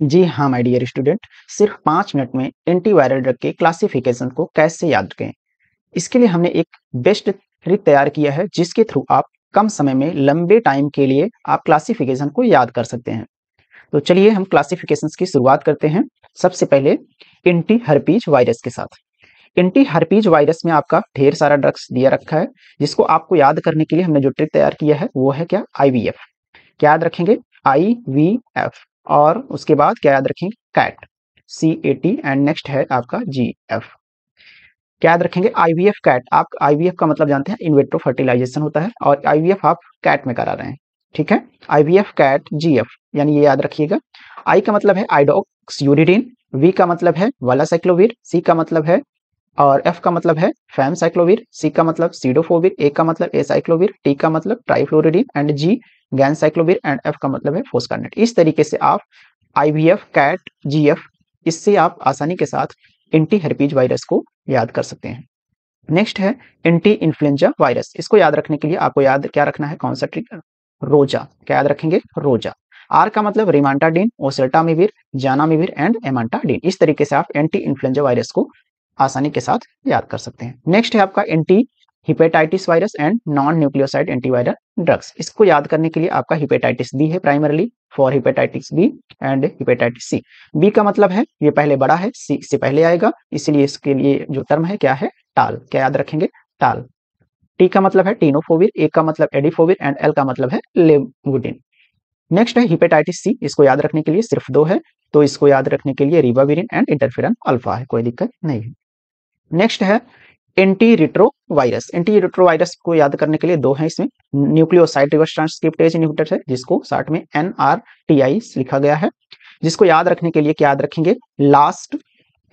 जी हाँ my dear student, सिर्फ 5 minute में एंटीवायरल ड्रग के क्लासिफिकेशन को कैसे याद रखें। इसके लिए हमने एक बेस्ट ट्रिक तैयार किया है जिसके थ्रू आप कम समय में लंबे टाइम के लिए आप क्लासिफिकेशन को याद कर सकते हैं। तो चलिए हम क्लासिफिकेशंस की शुरुआत करते हैं। सबसे पहले एंटी हर्पीज वायरस के साथ। एंटी हर्पीज वायरस में आपका ढेर सारा ड्रग्स दिया रखा है, जिसको आपको याद करने के लिए हमने जो ट्रिक तैयार किया है वो है क्या, आईवीएफ। क्या याद रखेंगे, आईवीएफ। और उसके बाद क्या याद रखेंगे, कैट, CAT। एंड नेक्स्ट है आपका GF। क्या याद रखेंगे, आईवीएफ कैट। आप आईवीएफ का मतलब जानते हैं, इनविट्रो फर्टिलाइजेशन होता है, और आईवीएफ आप कैट में करा रहे हैं। ठीक है, आईवीएफ कैट GF, यानी ये याद रखिएगा। आई का मतलब है आइडोक्सियूरिडीन, वी का मतलब है वालासाइक्लोविर, सी का मतलब है, और एफ का मतलब है फैमसाइक्लोविर, सी का मतलब सीडोफोविर, ए का मतलब एसाइक्लोविर, टी का मतलब ट्राइफ्लोरिडीन, एंड जी गैनसाइक्लोविर, एंड एफ का मतलब है फोस्कारनेट। इस तरीके से आप आईवीएफ कैट GF, इससे आप आसानी के साथ एंटी हर्पीज वायरस को याद कर सकते हैं। नेक्स्ट है एंटी इन्फ्लुएंजा वायरस। इसको याद रखने के लिए आपको याद क्या रखना है, कौन सा ट्रिक, रोजा। क्या याद रखेंगे, रोजा। आर का मतलब रिमांटाडिन, ओसेल्टामिविर, जानामिविर एंड एमांटाडिन। इस तरीके से आप एंटी इन्फ्लुएंजा वायरस को आसानी के साथ याद कर सकते हैं। नेक्स्ट है आपका anti hepatitis virus and non nucleoside antiviral drugs. इसको याद करने के लिए आपका हिपेटाइटिस बी है primarily, for hepatitis B and hepatitis C. B का मतलब है ये पहले बड़ा है, सी से पहले आएगा, इसलिए इसके लिए जो टर्म है क्या है, टाल। क्या याद रखेंगे, टाल। टी का मतलब है टीनोफोविर, ए का मतलब एडिफोविर, एंड एल का मतलब है लेवुडिन। नेक्स्ट है हिपेटाइटिस सी। इसको याद रखने के लिए सिर्फ 2 है, तो इसको याद रखने के लिए रिबाविरिन एंड इंटरफेरन अल्फा है, कोई दिक्कत नहीं है। नेक्स्ट है एंटी रिट्रोवायरस। एंटी रिट्रोवायरस को याद करने के लिए 2 हैं इसमें। न्यूक्लियोसाइड रिवर्स ट्रांसक्रिप्टेज इनहिबिटर है, जिसको शॉर्ट में NRTI लिखा गया है। जिसको याद रखने के लिए क्या याद रखेंगे, लास्ट,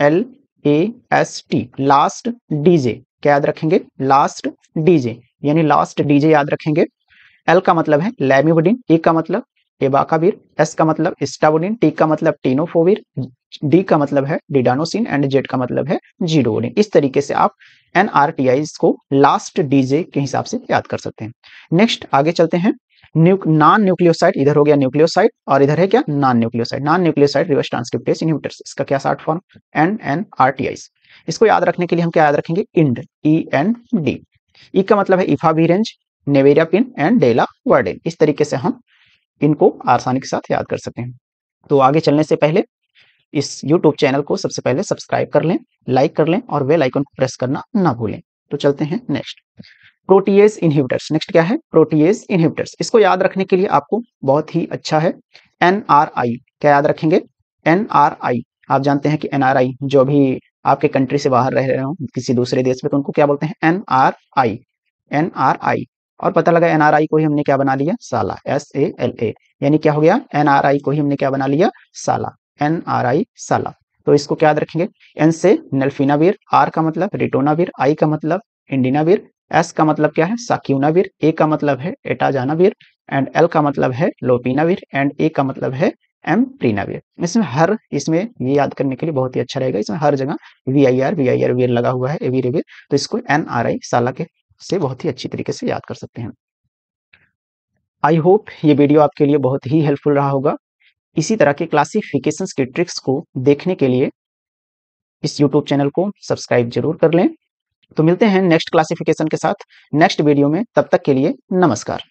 LAST, लास्ट डीजे। क्या याद रखेंगे, लास्ट डीजे, यानी लास्ट डीजे याद रखेंगे। एल का मतलब है लैमिवुडिन, ए का मतलब एबाकाविर, एस का मतलब स्टाबुडिन, टी का मतलब टीनोफोविर, डी का मतलब है डिडानोसिन, एंड जेड का मतलब है जीडोडिन। इस तरीके से आप NRTIs को लास्ट डीजे के हिसाब से याद कर सकते हैं। नेक्स्ट आगे चलते हैं। नॉन न्यूक्लियोसाइड, इधर हो गया न्यूक्लियोसाइड और इधर है क्या, non nucleoside. Non nucleoside reverse transcriptase inhibitors, इसका क्या शॉर्ट फॉर्म, NNRTIs। इसको याद रखने के लिए हम क्या याद रखेंगे, इंड, END। ई का मतलब है इफाविरेंज, नेवेरियापिन एंड डेला वर्डेन। इस तरीके से हम इनको आसानी के साथ याद कर सकते हैं। तो आगे चलने से पहले इस YouTube चैनल को सबसे पहले सब्सक्राइब कर लें, लाइक कर लें और बेल आइकन को प्रेस करना ना भूलें। तो चलते हैं नेक्स्ट, प्रोटीएज इनहिबिटर्स। नेक्स्ट क्या है, प्रोटीएज इनहिबिटर्स। इसको याद रखने के लिए आपको बहुत ही अच्छा है NRI। क्या याद रखेंगे, NRI। आप जानते हैं कि NRI जो भी आपके कंट्री से बाहर रह रहे हो किसी दूसरे देश में, तो उनको क्या बोलते हैं, NRI, NRI। और पता लगा NRI को ही हमने क्या बना लिया, साला, SALA। यानी क्या हो गया, NRI को ही हमने क्या बना लिया, साला, NRI साला। तो इसको क्या याद रखेंगे, N से नल्फिनाविर, R का मतलब रिटोनाविर, I का मतलब इंडिनाविर, S का मतलब क्या है, साक्यूनाविर, A का मतलब है एटाजानाविर, एंड L का मतलब है लोपिनाविर, एंड A का मतलब है एम्प्रीनाविर। इसमें ये याद करने के लिए बहुत ही अच्छा रहेगा, इसमें हर जगह VIR वीर लगा हुआ है, एवीरेविर। तो इसको NRI साला के से बहुत ही अच्छी तरीके से याद कर सकते हैं। आई होप ये वीडियो आपके लिए बहुत ही हेल्पफुल रहा होगा। इसी तरह के क्लासिफिकेशंस के ट्रिक्स को देखने के लिए इस YouTube चैनल को सब्सक्राइब जरूर कर लें। तो मिलते हैं नेक्स्ट क्लासिफिकेशन के साथ नेक्स्ट वीडियो में, तब तक के लिए नमस्कार।